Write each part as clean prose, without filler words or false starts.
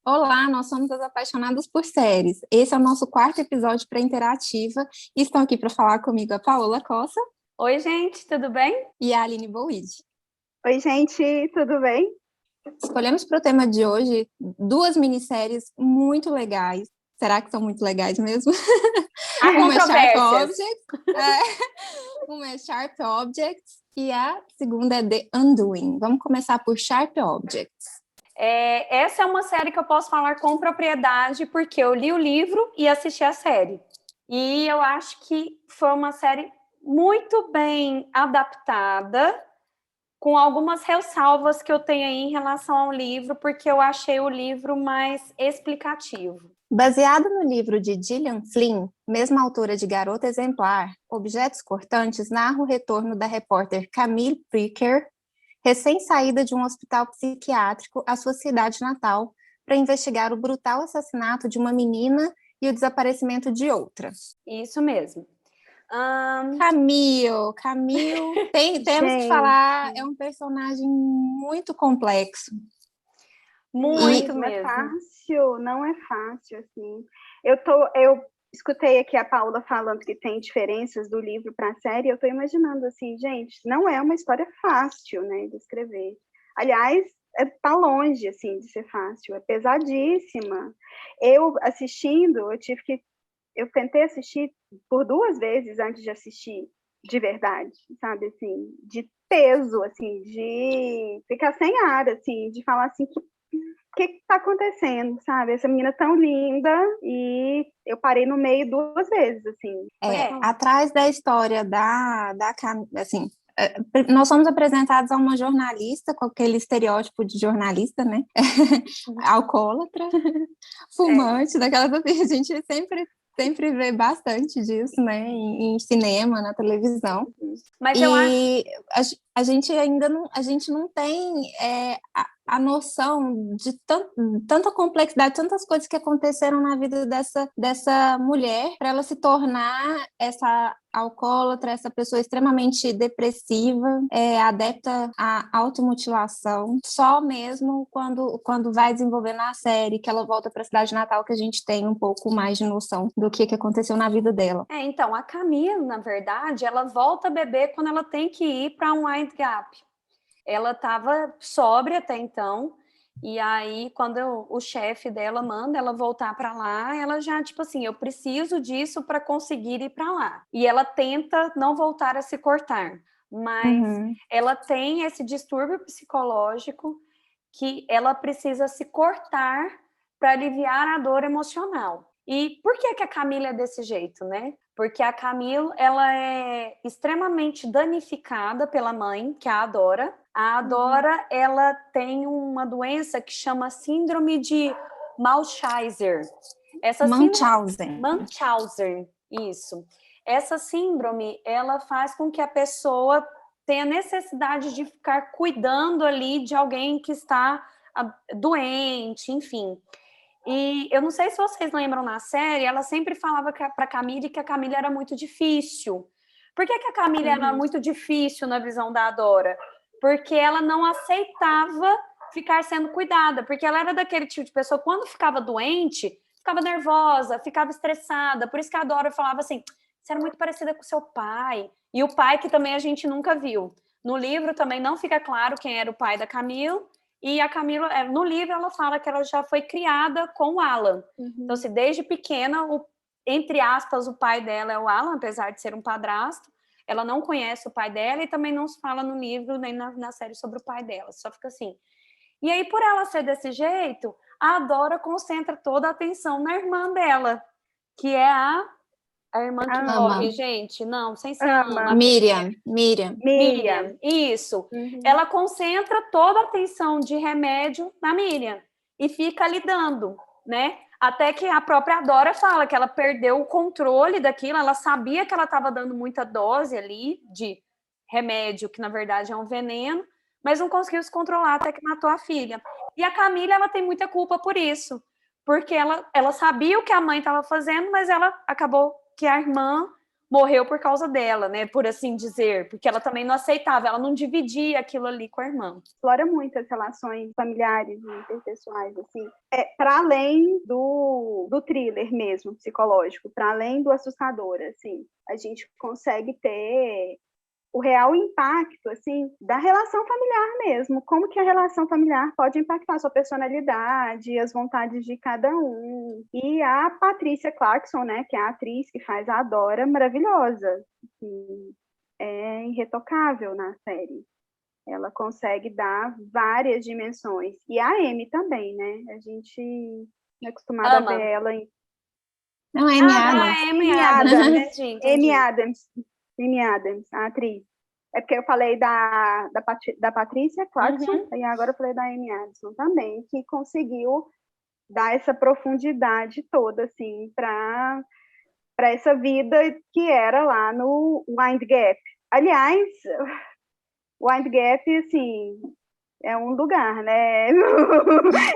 Olá, nós somos as apaixonadas por séries. Esse é o nosso quarto episódio para Interativa. E estão aqui para falar comigo a Paola Costa Oi, gente, tudo bem? e a Aline Boide. Oi, gente, tudo bem? Escolhemos para o tema de hoje duas minisséries muito legais. Será que são muito legais mesmo? Há Uma é Sharp controvérsias. Objects, uma é Sharp Objects e a segunda é The Undoing. Vamos começar por Sharp Objects. Essa é uma série que eu posso falar com propriedade, porque eu li o livro e assisti a série. E eu acho que foi uma série muito bem adaptada, com algumas ressalvas que eu tenho aí em relação ao livro, porque eu achei o livro mais explicativo. Baseado no livro de Gillian Flynn, mesma autora de Garota Exemplar, Objetos Cortantes narra o retorno da repórter Camille Pricker, recém-saída de um hospital psiquiátrico, à sua cidade natal, para investigar o brutal assassinato de uma menina e o desaparecimento de outra. Isso mesmo. Camille, temos que falar, é um personagem muito complexo. Muito não é mesmo. fácil, não é fácil, assim. Eu escutei aqui a Paula falando que tem diferenças do livro para a série, eu estou imaginando assim, gente, não é uma história fácil, né, de escrever. Aliás, tá longe, assim, de ser fácil, é pesadíssima. Eu assistindo, eu tentei assistir por 2 vezes antes de assistir de verdade, sabe, assim, de peso, assim, de ficar sem ar, assim, de falar assim, que está acontecendo, sabe? Essa menina tão linda e eu parei no meio 2 vezes, assim. Atrás da história da Camille, assim, nós somos apresentados a uma jornalista com aquele estereótipo de jornalista, né? Alcoólatra, fumante, daquelas assim, a gente sempre vê bastante disso, né? Em cinema, na televisão. Mas eu acho. A gente ainda não, a gente não tem a noção de tanta complexidade, tantas coisas que aconteceram na vida dessa mulher para ela se tornar essa alcoólatra, essa pessoa extremamente depressiva, adepta à automutilação, só mesmo quando vai desenvolvendo a série, que ela volta para a cidade natal, que a gente tem um pouco mais de noção do que aconteceu na vida dela. Então, a Camila, na verdade, ela volta a beber quando ela tem que ir para um Wine Gap. Ela estava sóbria até então, e aí, quando o chefe dela manda ela voltar para lá, ela já, tipo assim, eu preciso disso para conseguir ir para lá. E ela tenta não voltar a se cortar, mas ela tem esse distúrbio psicológico que ela precisa se cortar para aliviar a dor emocional. E por que a Camila é desse jeito, né? Porque a Camila, ela é extremamente danificada pela mãe, que a adora. A Adora, ela tem uma doença que chama síndrome de Munchausen. Munchausen, isso. Essa síndrome, ela faz com que a pessoa tenha necessidade de ficar cuidando ali de alguém que está doente, enfim. E eu não sei se vocês lembram na série, ela sempre falava para Camille que a Camille era muito difícil. Por que a Camille era muito difícil na visão da Adora? Porque ela não aceitava ficar sendo cuidada, porque ela era daquele tipo de pessoa, quando ficava doente, ficava nervosa, ficava estressada. Por isso que a Adora falava assim, você era muito parecida com seu pai. E o pai que também a gente nunca viu. No livro também não fica claro quem era o pai da Camille, e a Camila, no livro, ela fala que ela já foi criada com o Alan. Então, assim, desde pequena, entre aspas, o pai dela é o Alan, apesar de ser um padrasto. Ela não conhece o pai dela e também não se fala no livro nem na série sobre o pai dela. Só fica assim. E aí, por ela ser desse jeito, a Dora concentra toda a atenção na irmã dela, que é a irmã que morre, gente. Não, sem ser a Ama. Miriam. Isso. Ela concentra toda a atenção de remédio na Miriam e fica lidando, né? Até que a própria Dora fala que ela perdeu o controle daquilo, ela sabia que ela estava dando muita dose ali de remédio, que na verdade é um veneno, mas não conseguiu se controlar até que matou a filha. E a Camila, ela tem muita culpa por isso, porque ela sabia o que a mãe estava fazendo, mas ela acabou que a irmã morreu por causa dela, né? Por assim dizer, porque ela também não aceitava, ela não dividia aquilo ali com a irmã. Explora muito as relações familiares e interpessoais, assim, para além do thriller mesmo, psicológico, para além do assustador, assim, a gente consegue ter o real impacto, assim, da relação familiar mesmo, como que a relação familiar pode impactar a sua personalidade, as vontades de cada um. E a Patrícia Clarkson, né, que é a atriz que faz a Dora, maravilhosa, que é irretocável na série. Ela consegue dar várias dimensões. E a Amy também, né? A gente é acostumada a ver ela em... Não, é Amy Adams. Amy Amy Adams. Adams. Entendi. Amy Adams. Amy Adams, a atriz. É porque eu falei da Patrícia Clarkson, e agora eu falei da Amy Adams também, que conseguiu dar essa profundidade toda, assim, para essa vida que era lá no Wind Gap. Aliás, Wind Gap, assim, é um lugar, né?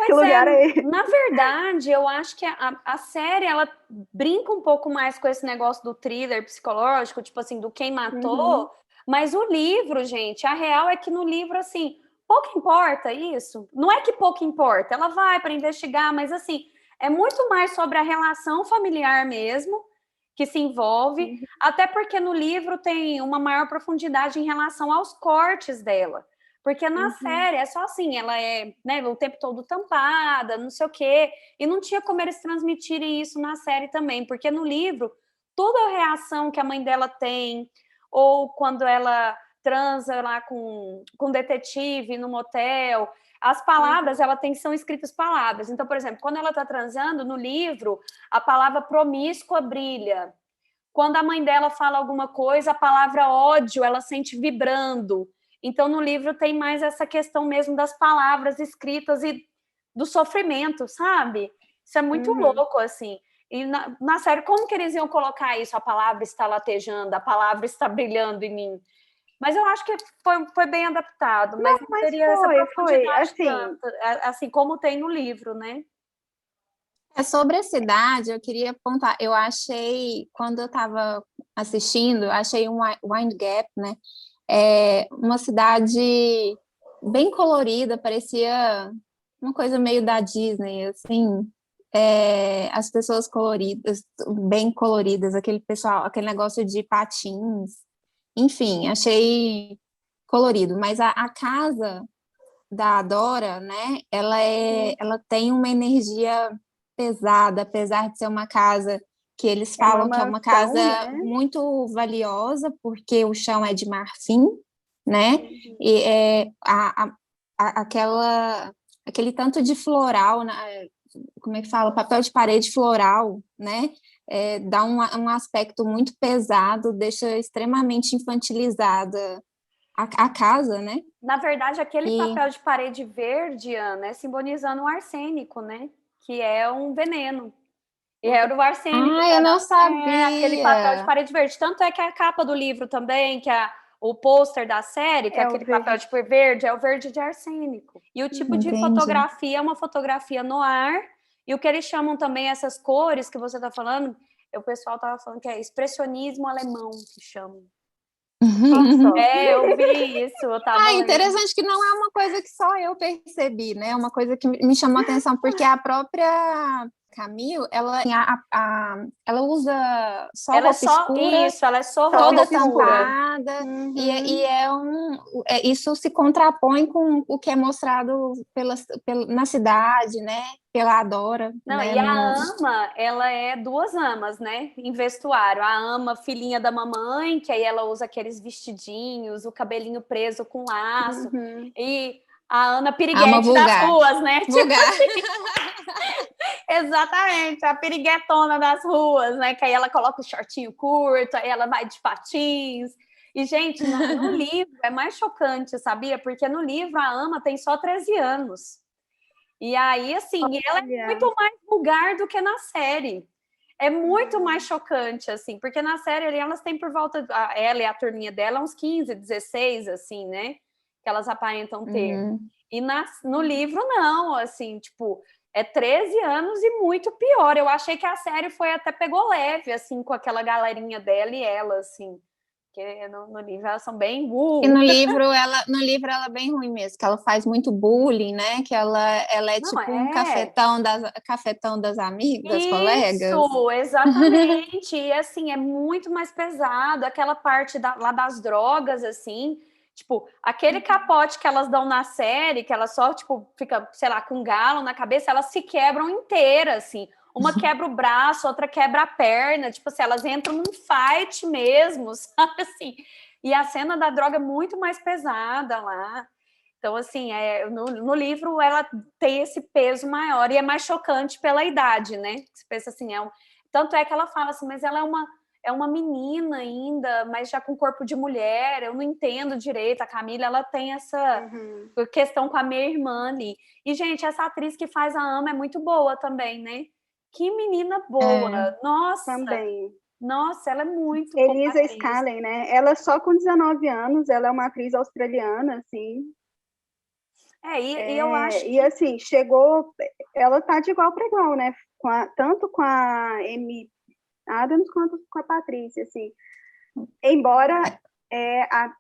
Que lugar é esse? Na verdade, eu acho que a série, ela brinca um pouco mais com esse negócio do thriller psicológico, tipo assim, do quem matou, mas o livro, gente, a real é que no livro, assim, pouco importa isso. Não é que pouco importa, ela vai para investigar, mas assim, é muito mais sobre a relação familiar mesmo, que se envolve, até porque no livro tem uma maior profundidade em relação aos cortes dela. Porque na série é só assim, ela é, né, o tempo todo tampada, não sei o quê, e não tinha como eles transmitirem isso na série também, porque no livro, toda a reação que a mãe dela tem, ou quando ela transa lá com o detetive no motel, as palavras, ela tem, são escritas palavras. Então, por exemplo, quando ela está transando, no livro, a palavra promíscua brilha. Quando a mãe dela fala alguma coisa, a palavra ódio, ela sente vibrando. Então, no livro tem mais essa questão mesmo das palavras escritas e do sofrimento, sabe? Isso é muito louco, assim. E na série, como que eles iam colocar isso? A palavra está latejando, a palavra está brilhando em mim. Mas eu acho que foi bem adaptado, mas não teria essa profundidade assim, tanto, assim como tem no livro, né? Sobre a cidade, eu queria apontar, eu achei, quando eu estava assistindo, achei um Wind Gap, né? Uma cidade bem colorida, parecia uma coisa meio da Disney, assim, as pessoas coloridas, bem coloridas, aquele pessoal, aquele negócio de patins, enfim, achei colorido, mas a casa da Dora, né, ela tem uma energia pesada, apesar de ser uma casa que eles falam que é uma mansão, casa né? muito valiosa, porque o chão é de marfim, né? E aquele tanto de floral, como é que fala? Papel de parede floral, né? Dá um aspecto muito pesado, deixa extremamente infantilizada a casa, né? Na verdade, aquele papel de parede verde, Ana, é simbolizando o arsênico, né? Que é um veneno. E era o arsênico. Ah, eu não sabia. Aquele papel de parede verde. Tanto é que a capa do livro também, que o pôster da série, que é aquele papel de verde, é o verde de arsênico. E o tipo de fotografia é uma fotografia no ar. E o que eles chamam também essas cores que você está falando, o pessoal estava falando que é expressionismo alemão, que chamam. Eu vi isso, eu tava interessante que não é uma coisa que só eu percebi, né? É uma coisa que me chamou a atenção, porque a própria Camille, ela usa só roupa escura. Isso, ela é só toda roupa escura. tampada, isso se contrapõe com o que é mostrado na cidade, né? Pela Dora. Não, né? e a Ama, ela é duas amas, né? Em vestuário. A Ama, filhinha da mamãe, que aí ela usa aqueles vestidinhos, o cabelinho preso com laço. E a Ana piriguete das ruas, né? Vulgar. Tipo exatamente, a piriguetona das ruas, né? Que aí ela coloca o shortinho curto, aí ela vai de patins. E, gente, no livro é mais chocante, sabia? Porque no livro a Ama tem só 13 anos. E aí, assim, ela é muito mais vulgar do que na série. É muito mais chocante, assim, porque na série ali, elas têm por volta, ela e a turminha dela, uns 15, 16, assim, né? Que elas aparentam ter. E no livro, não, assim, tipo, É 13 anos e muito pior. Eu achei que a série pegou leve, assim, com aquela galerinha dela e ela, assim. Porque no livro elas são bem E no livro ela é bem ruim mesmo, que ela faz muito bullying, né? Que ela é Não, tipo um é. cafetão das amigas, colegas. Isso, exatamente. E assim, é muito mais pesado. Aquela parte lá das drogas, assim. Tipo, aquele capote que elas dão na série, que elas só, tipo, fica, sei lá, com um galo na cabeça, elas se quebram inteiras, assim. Uma quebra o braço, outra quebra a perna. Tipo assim, elas entram num fight mesmo, sabe assim? E a cena da droga é muito mais pesada lá. Então, assim, no livro ela tem esse peso maior e é mais chocante pela idade, né? Você pensa assim, tanto é que ela fala assim, mas ela é uma menina ainda, mas já com corpo de mulher, eu não entendo direito. A Camila, ela tem essa questão com a minha irmã ali. E, gente, essa atriz que faz a Ama é muito boa também, né? Que menina boa! Também. Nossa, ela é muito boa Elisa atriz. Scallen, né? Ela só com 19 anos, ela é uma atriz australiana, assim. E eu acho E assim, chegou, ela tá de igual para igual, né? Tanto com a Amy Adams quanto com a Patrícia, assim. Embora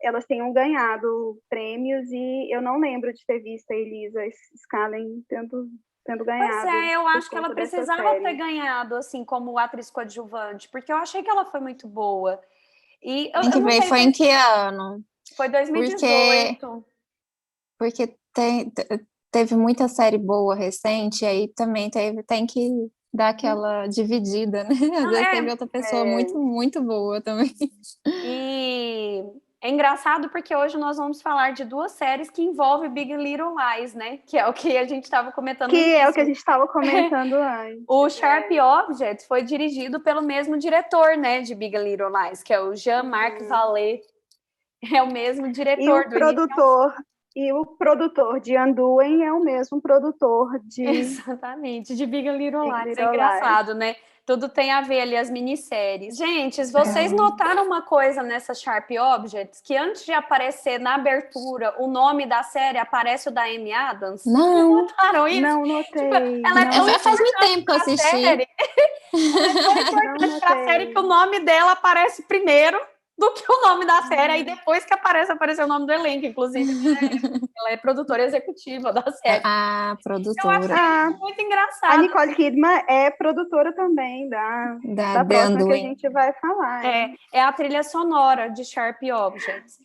elas tenham ganhado prêmios e eu não lembro de ter visto a Elisa Scallen tendo Pois ganhado é, eu por acho que ela conta dessa precisava ter série. ganhado, assim, como atriz coadjuvante, porque eu achei que ela foi muito boa. E Tem eu que não ver sei foi se em que ano. foi Porque, 2018. porque teve muita série boa recente, aí também tem que dar aquela dividida, né? Às Não, vezes teve outra pessoa muito, muito boa também. e é engraçado porque hoje nós vamos falar de duas séries que envolvem Big Little Lies, né? Que é o que a gente estava comentando no Que é o que a início. gente estava comentando antes. O Sharp Objects foi dirigido pelo mesmo diretor, né, de Big Little Lies, que é o Jean-Marc Vallée. É o mesmo diretor do início ao fim. E o produtor de Anduin é o mesmo produtor de Exatamente, de Big Little Big Lies. É Little Lies. engraçado, né? Tudo tem a ver ali, as minisséries. Gente, vocês notaram uma coisa nessa Sharp Objects? Que antes de aparecer na abertura o nome da série, aparece o da Amy Adams? Vocês Não, notaram isso? Não Tipo, notei, ela é não tão faz notei, muito importante tempo que eu pra assisti. série. Ela é tão não importante pra série que o notei. nome dela aparece primeiro do que o nome da série. Aí depois que apareceu o nome do elenco, inclusive. Ela é produtora executiva da série. A Eu produtora achei Ah, isso muito a engraçado. Nicole Kidman é produtora também da da The próxima que a Undoing. gente vai falar. É a trilha sonora de Sharp Objects.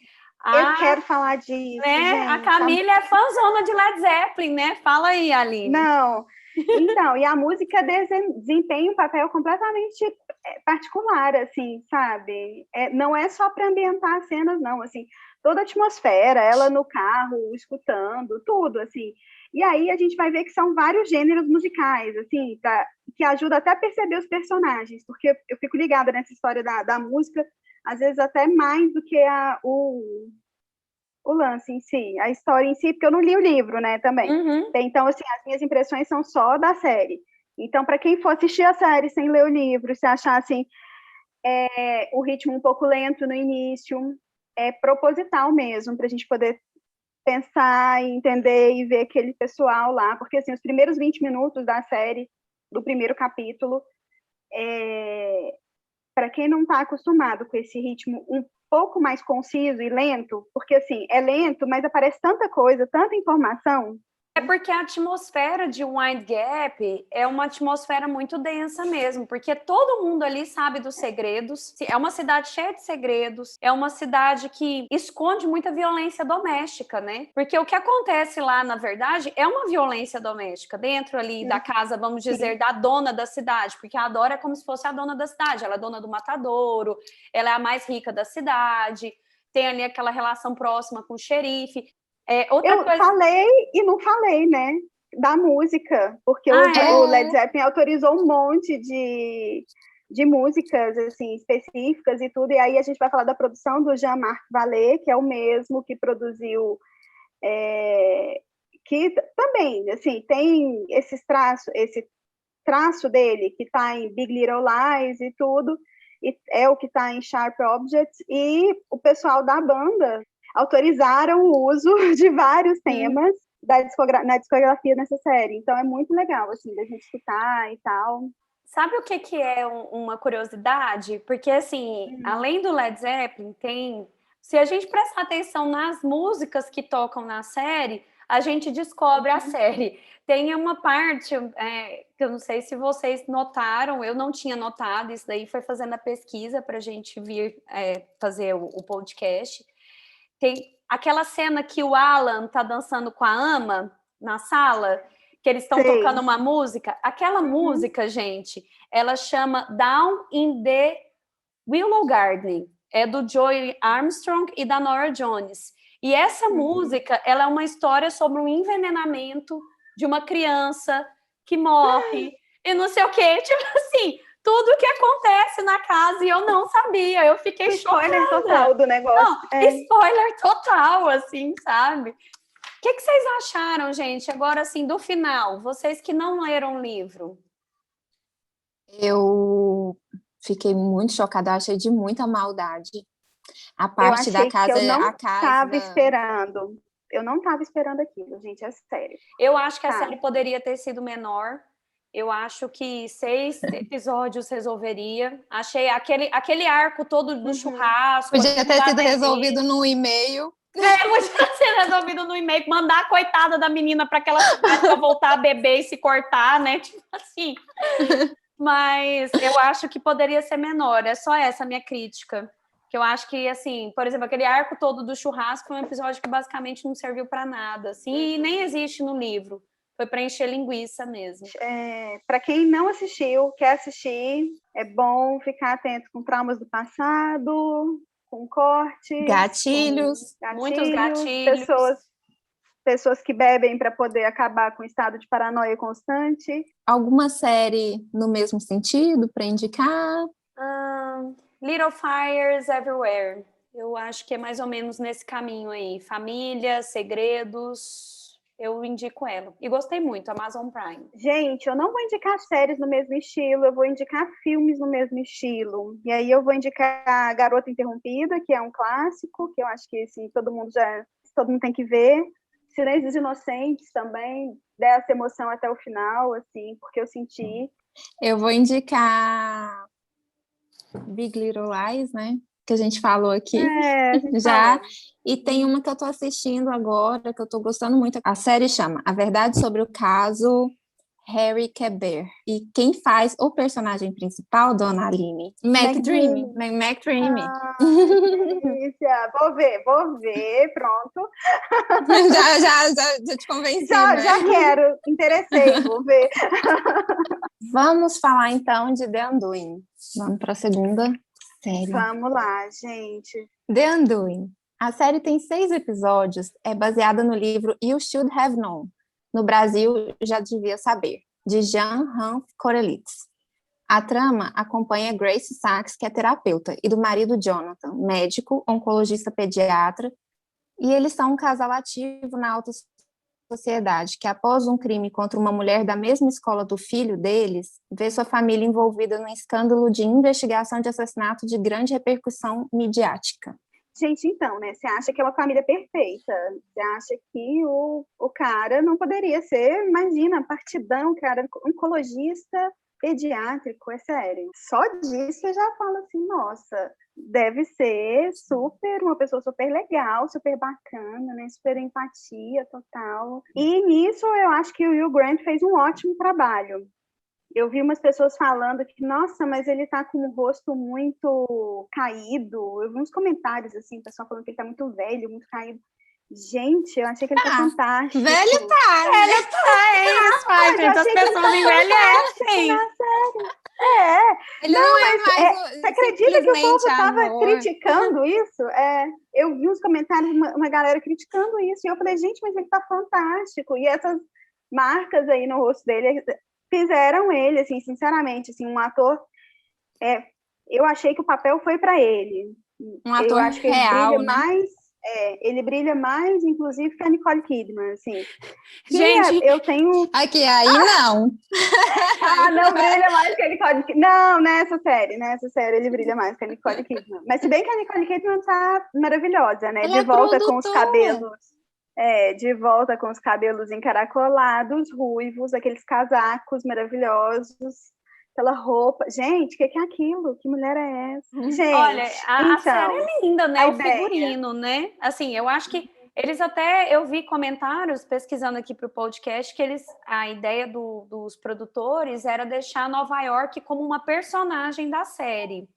Eu A, quero falar disso, a gente. Camila é fãzona de Led Zeppelin, né? Fala aí, Aline. Não, então, e a música desempenha um papel completamente particular, assim, sabe? Não é só para ambientar as cenas, não, assim, toda a atmosfera, ela no carro, escutando, tudo, assim. E aí a gente vai ver que são vários gêneros musicais, assim, que ajuda até a perceber os personagens, porque eu fico ligada nessa história da música, às vezes até mais do que o lance em si, a história em si, porque eu não li o livro, né, também. Uhum. Então, assim, as minhas impressões são só da série. Então, para quem for assistir a série sem ler o livro, se achar, assim, o ritmo um pouco lento no início, é proposital mesmo, para a gente poder pensar, entender e ver aquele pessoal lá, porque, assim, os primeiros 20 minutos da série, do primeiro capítulo, para quem não está acostumado com esse ritmo um pouco mais conciso e lento, porque assim, é lento, mas aparece tanta coisa, tanta informação. É porque a atmosfera de Wind Gap é uma atmosfera muito densa mesmo, porque todo mundo ali sabe dos segredos. É uma cidade cheia de segredos, é uma cidade que esconde muita violência doméstica, né? Porque o que acontece lá, na verdade, é uma violência doméstica dentro ali da casa, vamos dizer, da dona da cidade, porque a Dora é como se fosse a dona da cidade, ela é dona do matadouro, ela é a mais rica da cidade, tem ali aquela relação próxima com o xerife. Eu falei e não falei, né? Da música, porque o Led Zeppelin autorizou um monte de músicas assim, específicas e tudo, e aí a gente vai falar da produção do Jean-Marc Vallée, que é o mesmo que produziu, que também assim, tem esse traço dele, que está em Big Little Lies e tudo, e é o que está em Sharp Objects, e o pessoal da banda autorizaram o uso de vários temas na discografia nessa série. Então é muito legal, assim, da gente escutar e tal. Sabe o que é uma curiosidade? Porque, assim, além do Led Zeppelin, se a gente prestar atenção nas músicas que tocam na série, a gente descobre a série. Tem uma parte que eu não sei se vocês notaram, eu não tinha notado, isso daí foi fazendo a pesquisa para a gente vir fazer o podcast. Tem aquela cena que o Alan tá dançando com a Ama na sala, que eles estão tocando uma música. Aquela música, gente, ela chama Down in the Willow Garden. É do Joey Armstrong e da Norah Jones. E essa música, ela é uma história sobre um envenenamento de uma criança que morre e não sei o quê. Tipo assim, tudo que acontece na casa e eu não sabia. Eu fiquei chocada. Spoiler total do negócio. Não, spoiler total, assim, sabe? O que vocês acharam, gente, agora, assim, do final? Vocês que não leram o livro. Eu fiquei muito chocada, eu achei de muita maldade. A parte da casa, eu não a casa. Tava esperando. Eu não estava esperando aquilo, gente, é sério. Eu acho que a série poderia ter sido menor. Eu acho que 6 episódios resolveria. Achei aquele arco todo do churrasco. Podia ter sido resolvido num e-mail. Podia ser resolvido no e-mail. Mandar a coitada da menina para aquela cidade para voltar a beber e se cortar, né? Tipo assim. Mas eu acho que poderia ser menor. É só essa a minha crítica. Que eu acho que, assim, por exemplo, aquele arco todo do churrasco é um episódio que basicamente não serviu para nada, assim, e nem existe no livro. Foi para encher linguiça mesmo. Para quem não assistiu, quer assistir, é bom ficar atento com traumas do passado, com cortes, gatilhos, muitos gatilhos. Pessoas que bebem para poder acabar com o estado de paranoia constante. Alguma série no mesmo sentido para indicar? Little Fires Everywhere. Eu acho que é mais ou menos nesse caminho aí. Família, segredos. Eu indico ela. E gostei muito, Amazon Prime. Gente, eu não vou indicar séries no mesmo estilo, eu vou indicar filmes no mesmo estilo. E aí eu vou indicar Garota Interrompida, que é um clássico, que eu acho que assim, todo mundo tem que ver. Silêncio dos Inocentes também, dessa emoção até o final, assim, porque eu senti. Eu vou indicar Big Little Lies, né? Que a gente falou aqui já. Falou. E tem uma que eu tô assistindo agora, que eu tô gostando muito. A série chama A Verdade sobre o Caso Harry Quebert. E quem faz o personagem principal, Dona Aline? McDreamy. Vou ver, pronto. já te convenci, já quero, interessei, vou ver. Vamos falar então de The Undoing. Vamos para a segunda série. Vamos lá, gente. The Undoing. A série tem 6 episódios, é baseada no livro You Should Have Known. No Brasil, Já Devia Saber, de Jean-Hans Korelitz. A trama acompanha Grace Sachs, que é terapeuta, e do marido Jonathan, médico, oncologista pediatra, e eles são um casal ativo na alta sociedade, que após um crime contra uma mulher da mesma escola do filho deles, vê sua família envolvida num escândalo de investigação de assassinato de grande repercussão midiática. Gente, então, né, você acha que é uma família perfeita, você acha que o cara não poderia ser, imagina, partidão, cara, oncologista pediátrico, é sério. Só disso eu já falo assim, nossa, deve ser uma pessoa super legal, super bacana, né, super empatia total. E nisso eu acho que o Hugh Grant fez um ótimo trabalho. Eu vi umas pessoas falando que, nossa, mas ele tá com o rosto muito caído. Eu vi uns comentários, assim, o pessoal falando que ele tá muito velho, muito caído. Gente, eu achei que ele tá fantástico. Velho tá, é isso, pai, gente, as pessoas envelhecem. Ele não é mais... Você acredita que o povo tava criticando isso? Eu vi uns comentários, uma galera criticando isso, e eu falei, gente, mas ele tá fantástico. E essas marcas aí no rosto dele fizeram ele, assim, sinceramente, assim, um ator... eu achei que o papel foi para ele. Um ator eu acho que real, ele brilha né? mais... ele brilha mais, inclusive, que a Nicole Kidman, assim. Gente, eu tenho... Aqui, aí não. Não brilha mais que a Nicole Kidman. Não, nessa série ele brilha mais que a Nicole Kidman. Mas se bem que a Nicole Kidman tá maravilhosa, né? Ela de volta com os cabelos. De volta com os cabelos encaracolados, ruivos, aqueles casacos maravilhosos, aquela roupa. Gente, o que é aquilo? Que mulher é essa? Gente, olha, a série então, é linda, né? a O ideia. figurino, né? Assim, eu acho que eles até, eu vi comentários pesquisando aqui para o podcast que a ideia dos produtores era deixar Nova York como uma personagem da série,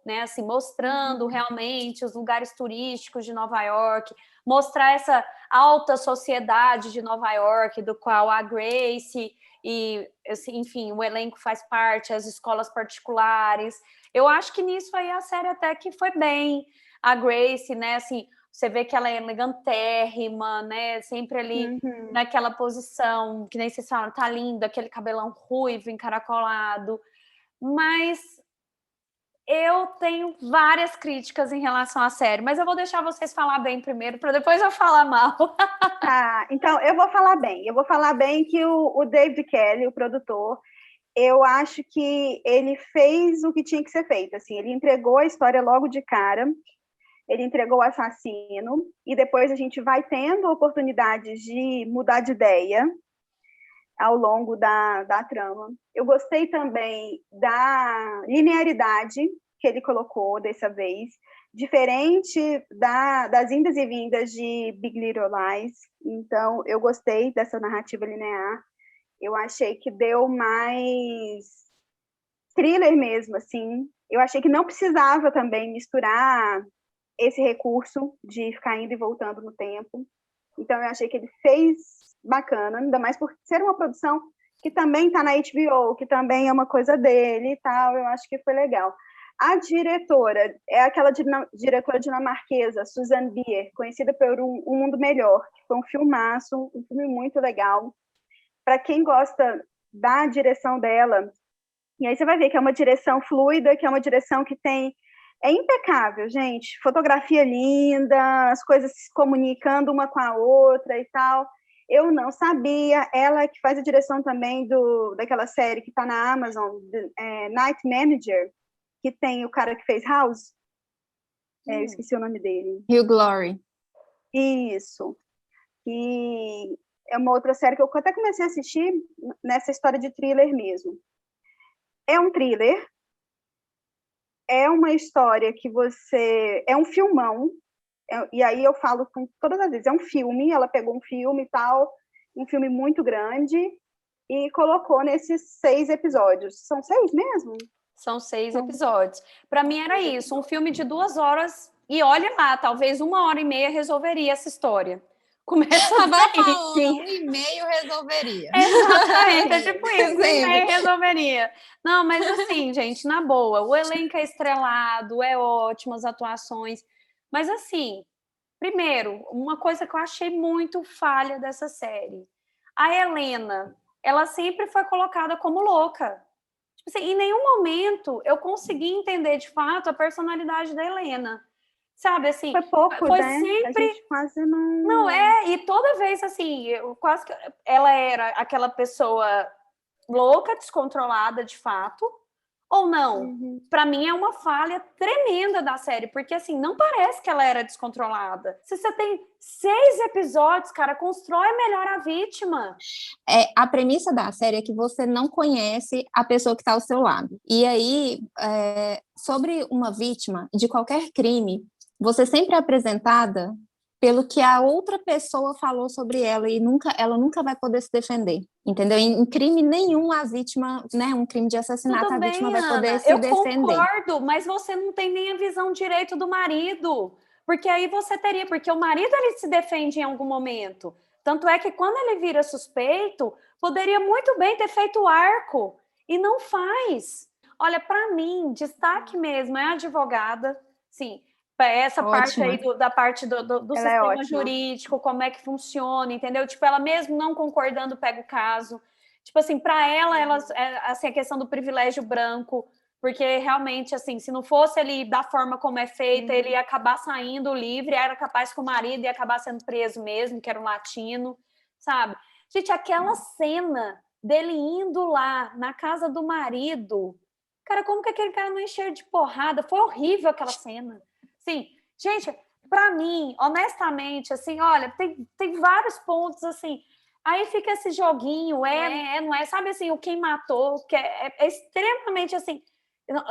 né? Assim, mostrando realmente os lugares turísticos de Nova York, mostrar essa alta sociedade de Nova York, do qual a Grace e, assim, enfim, o elenco faz parte, as escolas particulares. Eu acho que nisso aí a série até que foi bem. A Grace, né, assim, você vê que ela é elegantérrima, né, sempre ali naquela posição, que nem vocês falam, tá linda, aquele cabelão ruivo, encaracolado, mas eu tenho várias críticas em relação à série, mas eu vou deixar vocês falar bem primeiro, para depois eu falar mal. Tá, então eu vou falar bem. Eu vou falar bem que o David Kelly, o produtor, eu acho que ele fez o que tinha que ser feito. Assim, ele entregou a história logo de cara, ele entregou o assassino, e depois a gente vai tendo oportunidades de mudar de ideia ao longo da trama. Eu gostei também da linearidade que ele colocou dessa vez, diferente das indas e vindas de Big Little Lies. Então, eu gostei dessa narrativa linear. Eu achei que deu mais thriller mesmo, assim. Eu achei que não precisava também misturar esse recurso de ficar indo e voltando no tempo. Então, eu achei que ele fez bacana, ainda mais por ser uma produção que também está na HBO, que também é uma coisa dele e tal. Eu acho que foi legal. A diretora é aquela diretora dinamarquesa, Susanne Bier, conhecida por Um Mundo Melhor, que foi um filmaço, um filme muito legal. Para quem gosta da direção dela, e aí você vai ver que é uma direção fluida, que é uma direção que tem... É impecável, gente. Fotografia linda, as coisas se comunicando uma com a outra e tal. Eu não sabia. Ela que faz a direção também daquela série que está na Amazon, Night Manager, que tem o cara que fez House. Eu esqueci o nome dele. Hugh Glory. Isso. E é uma outra série que eu até comecei a assistir nessa história de thriller mesmo. É um thriller, é uma história que você... É um filmão, e aí eu falo com todas as vezes, é um filme, ela pegou um filme e tal, um filme muito grande, e colocou nesses 6 episódios. São 6 mesmo? São 6 episódios. Para mim era isso, um filme de 2 horas, e olha lá, talvez 1h30 resolveria essa história. Começa daí. 1h30 resolveria. Exatamente, é tipo isso, 1h30 resolveria. Não, mas assim, gente, na boa, o elenco é estrelado, é ótimo, as atuações, mas assim, primeiro, uma coisa que eu achei muito falha dessa série, a Helena, ela sempre foi colocada como louca. Tipo assim, em nenhum momento eu consegui entender de fato a personalidade da Helena. Sabe, assim, foi pouco, foi né? sempre... A gente quase não... Não, e toda vez, assim, eu quase que... Ela era aquela pessoa louca, descontrolada, de fato, ou não? Para mim é uma falha tremenda da série, porque, assim, não parece que ela era descontrolada. Se você tem 6 episódios, cara, constrói melhor a vítima. A premissa da série é que você não conhece a pessoa que está ao seu lado. E aí, sobre uma vítima de qualquer crime, você sempre é apresentada pelo que a outra pessoa falou sobre ela e ela nunca vai poder se defender, entendeu? Em crime nenhum a vítima, né, um crime de assassinato, Tudo a bem, vítima vai Ana, poder se eu defender. concordo, mas você não tem nem a visão direito do marido, porque aí você teria, porque o marido ele se defende em algum momento, tanto é que quando ele vira suspeito, poderia muito bem ter feito arco, e não faz. Olha, para mim, destaque mesmo é a advogada, sim, essa parte aí da parte do sistema jurídico, como é que funciona, entendeu? Tipo, ela mesmo não concordando pega o caso. Tipo assim, para ela, assim, a questão do privilégio branco, porque realmente, assim, se não fosse ele da forma como é feita, ele ia acabar saindo livre, era capaz que o marido ia acabar sendo preso mesmo, que era um latino, sabe? Gente, aquela cena dele indo lá na casa do marido, cara, como que aquele cara não encheu de porrada? Foi horrível aquela cena. Sim, gente, para mim, honestamente, assim, olha, tem vários pontos, assim, aí fica esse joguinho, não é, sabe, assim, o quem matou, que é extremamente, assim,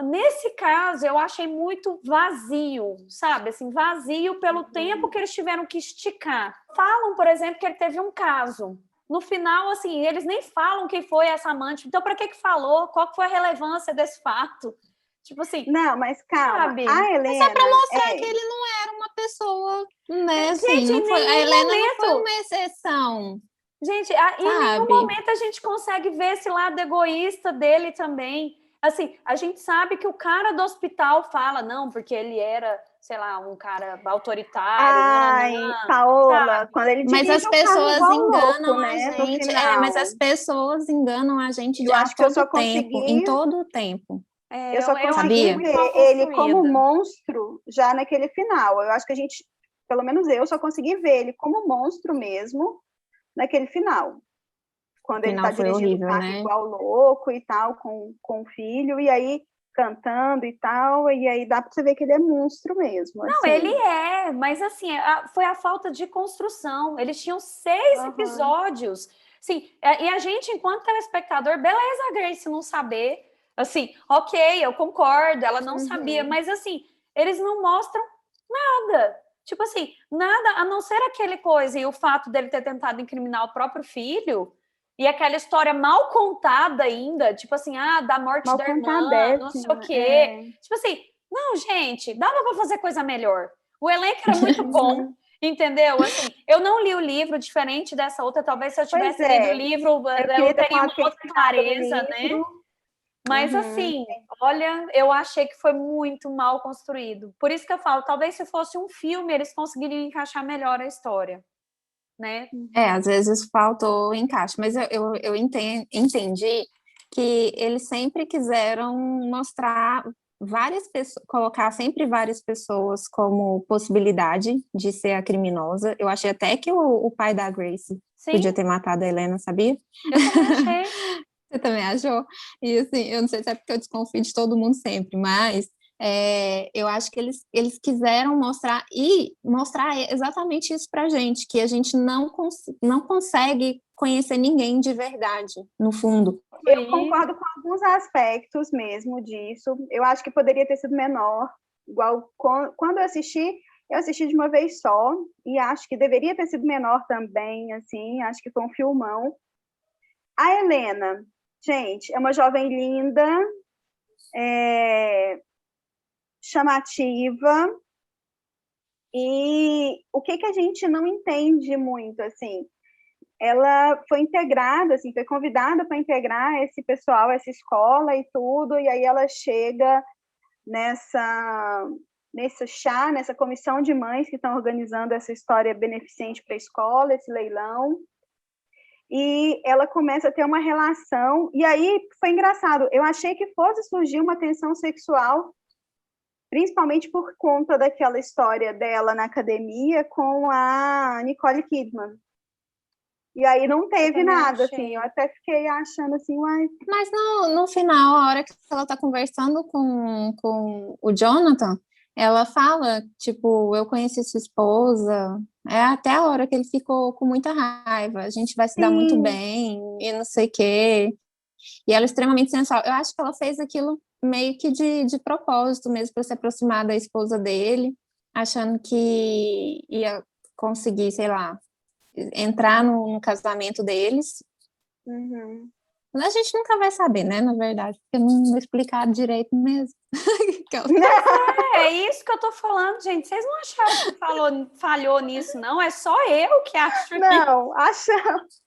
nesse caso, eu achei muito vazio, sabe, assim, vazio pelo tempo que eles tiveram que esticar. Falam, por exemplo, que ele teve um caso. No final, assim, eles nem falam quem foi essa amante. Então, para que falou? Qual foi a relevância desse fato? Tipo assim, Não, mas calma. sabe? A É só para Helena mostrar que ele não era uma pessoa, né? Assim, Gente, não em foi, a nenhum Helena não foi momento, uma exceção, gente, em nenhum sabe? momento a gente consegue ver esse lado egoísta dele também. Assim, a gente sabe que o cara do hospital fala, não, porque ele era, sei lá, um cara autoritário, Ai, nananã, Paola, sabe? quando ele Mas as dirige o carro pessoas igual louco, enganam a né, no gente, mas final. as pessoas enganam a gente Eu a acho que eu todo só tempo, em consegui, todo o tempo, eu só Eu consegui achei sabia? muito ver mal ele como construída. monstro já naquele final. Eu acho que a gente, pelo menos eu, só consegui ver ele como monstro mesmo naquele final. O Quando ele tá final foi dirigindo o horrível, carro né? igual louco e tal, com o filho, e aí cantando e tal, e aí dá pra você ver que ele é monstro mesmo, Não, assim. ele é, mas assim, foi a falta de construção. Eles tinham 6 Uhum. episódios. Assim, e a gente, enquanto telespectador, beleza, a Grace não saber. Assim, ok, eu concordo, ela não sabia, Uhum. mas assim, eles não mostram nada. Tipo assim, nada a não ser aquele coisa e o fato dele ter tentado incriminar o próprio filho e aquela história mal contada ainda, tipo assim, da morte Mal da irmã, não sei o contadésima, quê. Tipo assim, não, gente, dava para fazer coisa melhor. O elenco era muito bom, Uhum. entendeu? Assim, eu não li o livro, diferente dessa outra. Talvez se eu Pois tivesse lido o é, livro, eu eu queria ter teria falado uma que ele outra tinha ficado no clareza, né? livro. Mas Uhum. assim, olha, eu achei que foi muito mal construído. Por isso que eu falo, talvez se fosse um filme, eles conseguiriam encaixar melhor a história, né? Às vezes faltou encaixe, mas eu entendi que eles sempre quiseram mostrar várias pessoas, colocar sempre várias pessoas como possibilidade de ser a criminosa. Eu achei até que o pai da Grace podia Sim, ter matado a Helena, sabia? eu também achei. Você também achou? E assim, eu não sei se é porque eu desconfio de todo mundo sempre, mas eu acho que eles quiseram mostrar exatamente isso pra gente, que a gente não consegue conhecer ninguém de verdade, no fundo. Eu Sim. concordo com alguns aspectos mesmo disso. Eu acho que poderia ter sido menor. Igual quando eu assisti de uma vez só, e acho que deveria ter sido menor também, assim, acho que foi um filmão. A Helena, gente, é uma jovem linda, chamativa, e o que a gente não entende muito, assim, ela foi integrada, assim, foi convidada para integrar esse pessoal, essa escola e tudo, e aí ela chega nesse chá, nessa comissão de mães que estão organizando essa história beneficente para a escola, esse leilão, e ela começa a ter uma relação, e aí foi engraçado, eu achei que fosse surgir uma tensão sexual, principalmente por conta daquela história dela na academia com a Nicole Kidman. E aí não Eu teve também nada, assim, eu achei. até fiquei achando assim, uai, Mas no final, a hora que ela tá conversando com o Jonathan, ela fala, tipo, eu conheci sua esposa, até a hora que ele ficou com muita raiva, a gente vai se dar muito sim, bem, e não sei o quê. E ela é extremamente sensual. Eu acho que ela fez aquilo meio que de propósito mesmo, para se aproximar da esposa dele, achando que ia conseguir, sei lá, entrar no casamento deles. uhum. A gente nunca vai saber, né, na verdade, porque não explicaram direito mesmo. É isso que eu tô falando, gente. Vocês não acharam que falhou nisso, não? É só eu que acho isso. Não, achamos,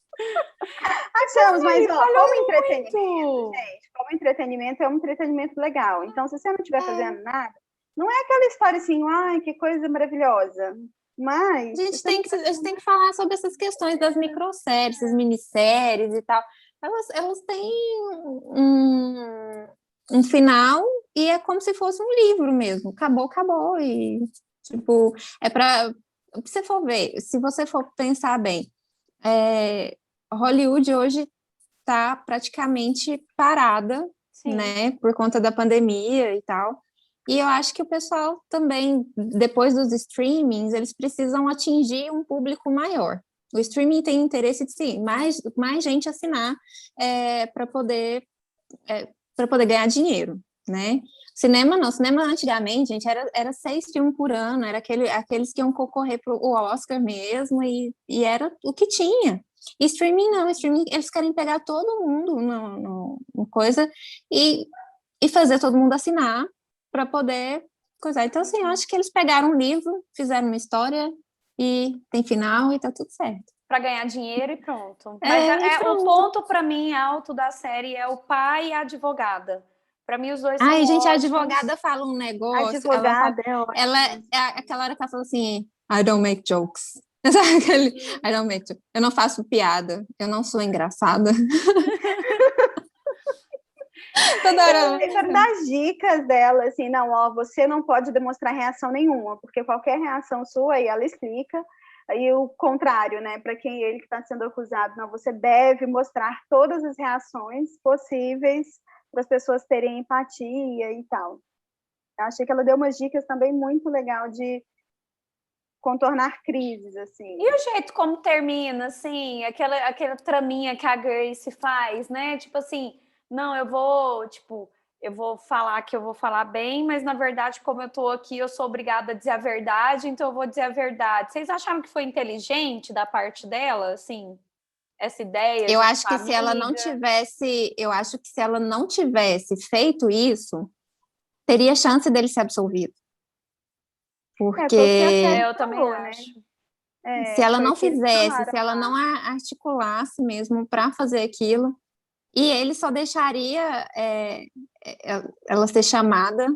mas Ele ó, falhou como entretenimento, muito. gente, como entretenimento é um entretenimento legal. Então, se você não estiver fazendo nada, não é aquela história assim, ai, que coisa maravilhosa. Mas, se você não estiver A gente fazendo tem que falar sobre essas questões das microséries, essas minisséries e tal. Elas têm um, um final e é como se fosse um livro mesmo. Acabou, acabou. E, tipo, é para. Se você for ver, se você for pensar bem, Hollywood hoje está praticamente parada, Sim. né, por conta da pandemia e tal. E eu acho que o pessoal também, depois dos streamings, eles precisam atingir um público maior. O streaming tem interesse de sim, mais gente assinar para poder ganhar dinheiro, né? Cinema não, cinema antigamente, gente, era 6 filmes por ano, era aqueles que iam concorrer para o Oscar mesmo, e era o que tinha. E streaming não, streaming eles querem pegar todo mundo no coisa e fazer todo mundo assinar para poder coisar. Então, assim, eu acho que eles pegaram um livro, fizeram uma história e tem final e tá tudo certo. Para ganhar dinheiro e pronto. Mas pronto. O ponto para mim alto da série é o pai e a advogada. Para mim os dois são Ai, gente, a ótimos. advogada fala um negócio, Advogada é ótima. ela é aquela hora que ela fala assim, I don't make jokes. I don't make jokes. Eu não faço piada, eu não sou engraçada. Toda hora. Eu quero dar dicas dela, assim, não, ó, você não pode demonstrar reação nenhuma, porque qualquer reação sua, aí ela explica, aí o contrário, né, para quem ele que está sendo acusado, não, você deve mostrar todas as reações possíveis para as pessoas terem empatia e tal. Eu achei que ela deu umas dicas também muito legal de contornar crises, assim. E o jeito como termina, assim, aquela traminha que a Grace faz, né? Tipo assim, não, eu vou falar que eu vou falar bem, mas na verdade, como eu tô aqui, eu sou obrigada a dizer a verdade, então eu vou dizer a verdade. Vocês acharam que foi inteligente da parte dela, assim, essa ideia Eu de acho que se ela não tivesse, eu acho que se ela não tivesse feito isso, teria chance dele ser absolvido. Porque eu também acho. Se ela não fizesse, se ela não articulasse mesmo para fazer aquilo, e ele só deixaria ela ser chamada,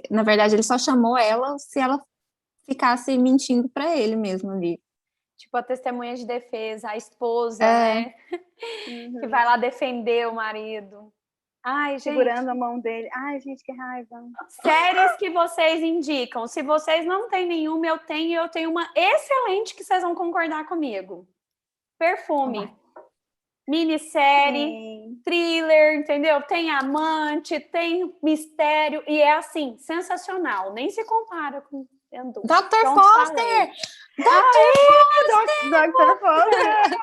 na verdade ele só chamou ela se ela ficasse mentindo para ele mesmo ali. Tipo a testemunha de defesa, a esposa, né? Que vai lá defender o marido. Ai, gente. Segurando a mão dele. Ai, gente, que raiva. Séries que vocês indicam. Se vocês não têm nenhuma, eu tenho uma excelente que vocês vão concordar comigo. Perfume. Minissérie, thriller, entendeu? Tem amante, tem mistério, e é assim, sensacional. Nem se compara com Dr. Foster! Dr. Foster!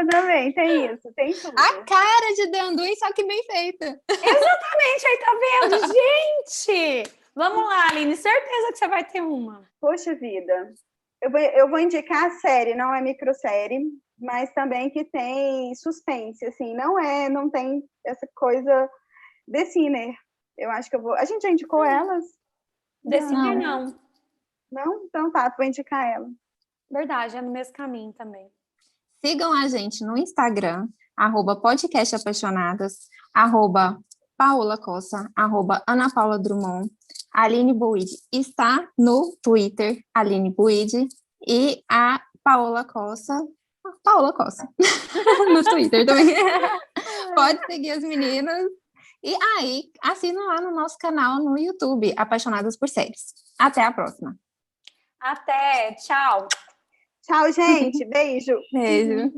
Também, tem isso, tem tudo. A cara de Danduin, só que bem feita. Exatamente, aí tá vendo? Gente! Vamos lá, Aline, certeza que você vai ter uma. Poxa vida. Eu vou indicar a série, não é microsérie, mas também que tem suspense, assim, não tem essa coisa The Sinner. Eu acho que eu vou... A gente já indicou elas? The Sinner não. Não? Então tá, vou indicar ela. Verdade, é no mesmo caminho também. Sigam a gente no Instagram, @podcastapaixonadas, @Paola Cossa, @Ana Paula Drummond. A Aline Buide está no Twitter, Aline Buide, e a Paola Cossa no Twitter também. Pode seguir as meninas. E aí, assina lá no nosso canal no YouTube, Apaixonadas por Séries. Até a próxima. Até, tchau. Tchau, gente. Beijo. Beijo.